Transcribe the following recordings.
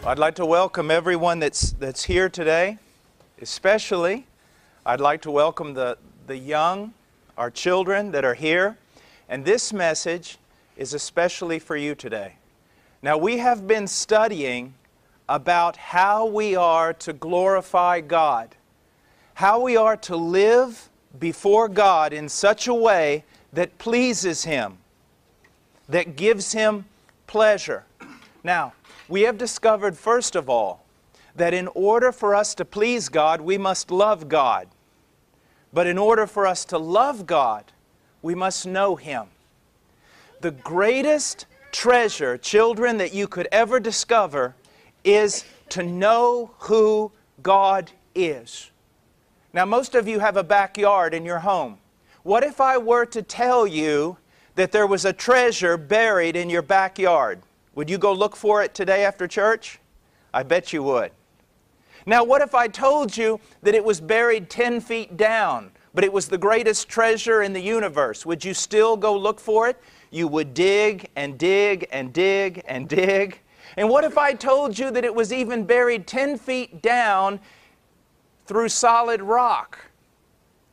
I'd like to welcome everyone that's here today. Especially, I'd like to welcome the young, our children that are here. And this message is especially for you today. Now, we have been studying about how we are to glorify God, how we are to live before God in such a way that pleases Him, that gives Him pleasure. Now, we have discovered, first of all, that in order for us to please God, we must love God. But in order for us to love God, we must know Him. The greatest treasure, children, that you could ever discover is to know who God is. Now, most of you have a backyard in your home. What if I were to tell you that there was a treasure buried in your backyard? Would you go look for it today after church? I bet you would. Now, what if I told you that it was buried 10 feet down, but it was the greatest treasure in the universe? Would you still go look for it? You would dig and dig and dig and dig. And what if I told you that it was even buried 10 feet down through solid rock?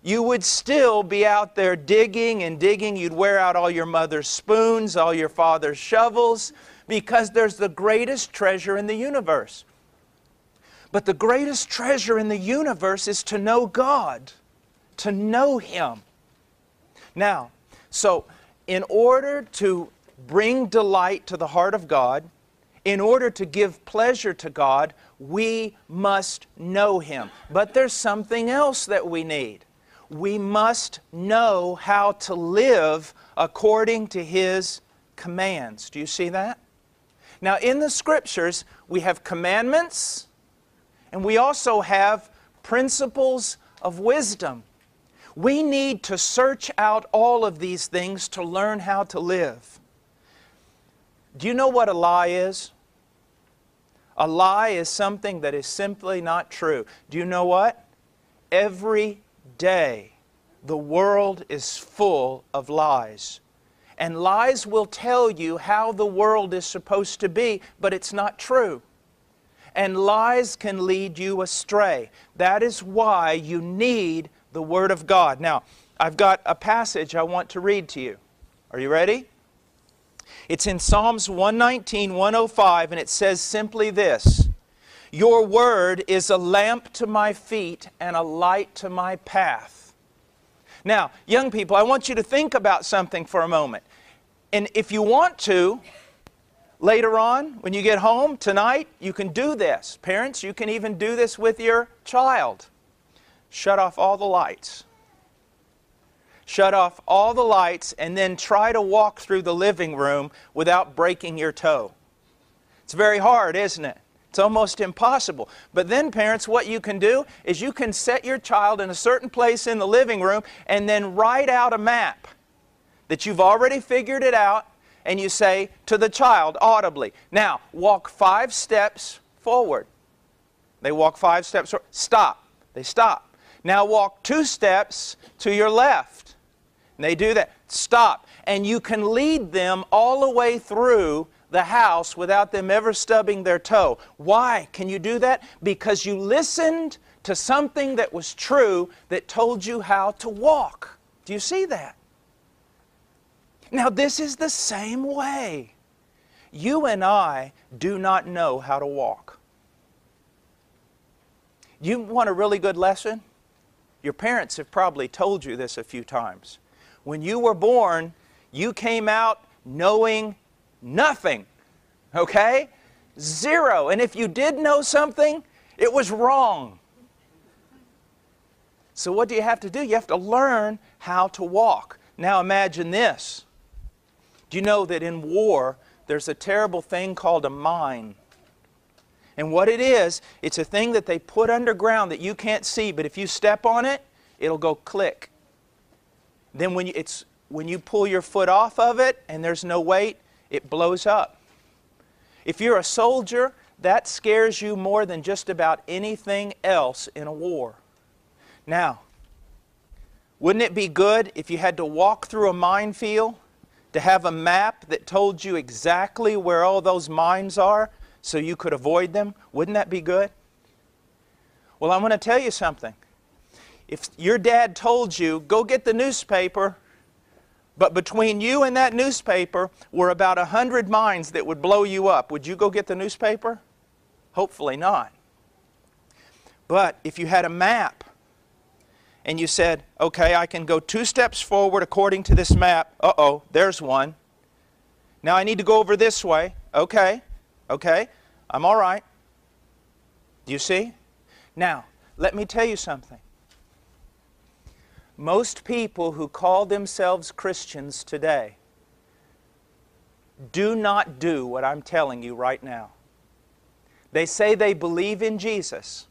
You would still be out there digging and digging. You'd wear out all your mother's spoons, all your father's shovels, because there's the greatest treasure in the universe. But the greatest treasure in the universe is to know God, to know Him. Now, so in order to bring delight to the heart of God, in order to give pleasure to God, we must know Him. But there's something else that we need. We must know how to live according to His commands. Do you see that? Now, in the Scriptures, we have commandments, and we also have principles of wisdom. We need to search out all of these things to learn how to live. Do you know what a lie is? A lie is something that is simply not true. Do you know what? Every day, the world is full of lies. And lies will tell you how the world is supposed to be, but it's not true. And lies can lead you astray. That is why you need the Word of God. Now, I've got a passage I want to read to you. Are you ready? It's in Psalms 119, 105, and it says simply this: "Your Word is a lamp to my feet and a light to my path." Now, young people, I want you to think about something for a moment. And if you want to, later on, when you get home tonight, you can do this. Parents, you can even do this with your child. Shut off all the lights. Shut off all the lights and then try to walk through the living room without breaking your toe. It's very hard, isn't it? It's almost impossible. But then, parents, what you can do is you can set your child in a certain place in the living room and then write out a map that you've already figured it out, and you say to the child audibly, "Now, walk 5 steps forward." They walk 5 steps forward. Stop. They stop. Now walk 2 steps to your left. And they do that. Stop. And you can lead them all the way through the house without them ever stubbing their toe. Why can you do that? Because you listened to something that was true that told you how to walk. Do you see that? Now, this is the same way. You and I do not know how to walk. You want a really good lesson? Your parents have probably told you this a few times. When you were born, you came out knowing nothing. Okay? Zero. And if you did know something, it was wrong. So what do you have to do? You have to learn how to walk. Now imagine this. Do you know that in war, there's a terrible thing called a mine? And what it is, it's a thing that they put underground that you can't see, but if you step on it, it'll go click. Then when you pull your foot off of it and there's no weight, it blows up. If you're a soldier, that scares you more than just about anything else in a war. Now, wouldn't it be good if you had to walk through a minefield to have a map that told you exactly where all those mines are? so you could avoid them? Wouldn't that be good? Well, I'm going to tell you something. If your dad told you, go get the newspaper, but between you and that newspaper were about 100 mines that would blow you up, would you go get the newspaper? Hopefully not. But if you had a map and you said, okay, I can go 2 steps forward according to this map. Uh-oh, there's one. Now I need to go over this way. Okay, I'm all right. Do you see? Now, let me tell you something. Most people who call themselves Christians today do not do what I'm telling you right now. They say they believe in Jesus,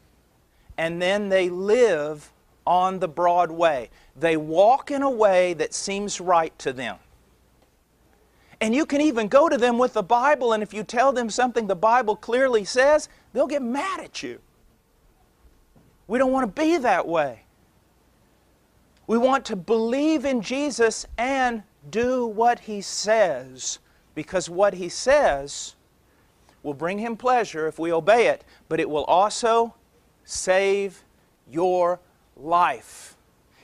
and then they live on the broad way. They walk in a way that seems right to them. And you can even go to them with the Bible, and if you tell them something the Bible clearly says, they'll get mad at you. We don't want to be that way. We want to believe in Jesus and do what He says, because what He says will bring Him pleasure if we obey it, but it will also save your life.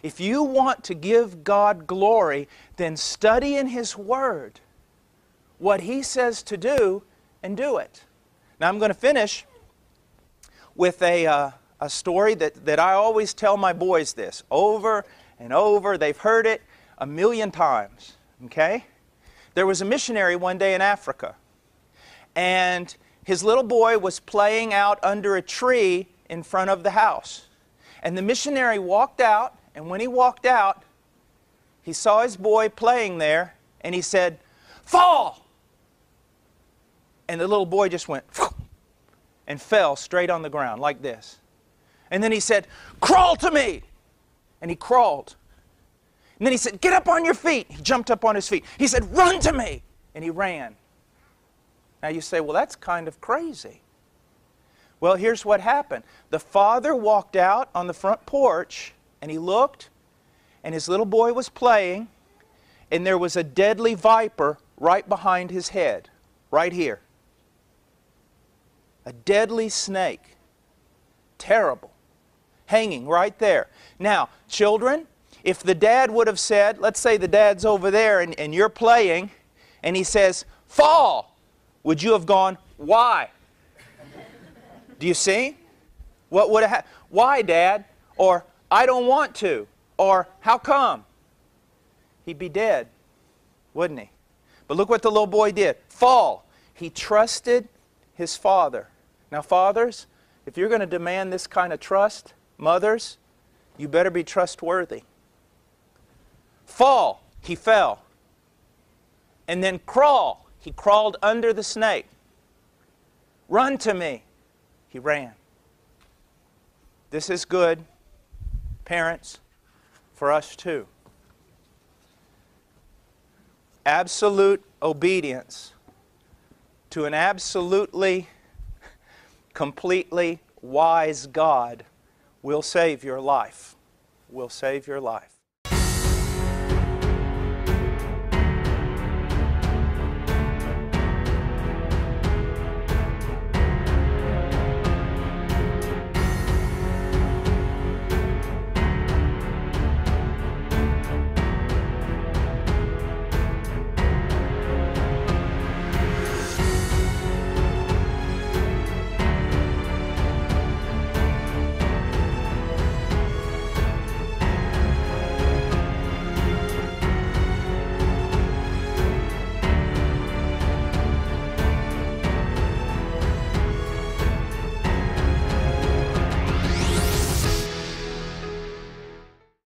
If you want to give God glory, then study in His Word what He says to do and do it. Now I'm going to finish with a story that I always tell my boys this over and over. They've heard it a million times. Okay? There was a missionary one day in Africa, and his little boy was playing out under a tree in front of the house. And the missionary walked out, and when he walked out, he saw his boy playing there, and he said, "Fall!" And the little boy just went and fell straight on the ground like this. And then he said, "Crawl to me!" And he crawled. And then he said, "Get up on your feet." He jumped up on his feet. He said, "Run to me!" And he ran. Now you say, well, that's kind of crazy. Well, here's what happened. The father walked out on the front porch, and he looked, and his little boy was playing, and there was a deadly viper right behind his head, right here. A deadly snake. Terrible. Hanging right there. Now, children, if the dad would have said, let's say the dad's over there and you're playing, and he says, "Fall," would you have gone, "Why?" Do you see? What would have happened? "Why, Dad?" Or, "I don't want to." Or, "How come?" He'd be dead, wouldn't he? But look what the little boy did. Fall. He trusted his father. Now, fathers, if you're going to demand this kind of trust, mothers, you better be trustworthy. Fall. He fell. And then crawl. He crawled under the snake. Run to me. He ran. This is good, parents, for us too. Absolute obedience to an absolutely, completely wise God will save your life. Will save your life.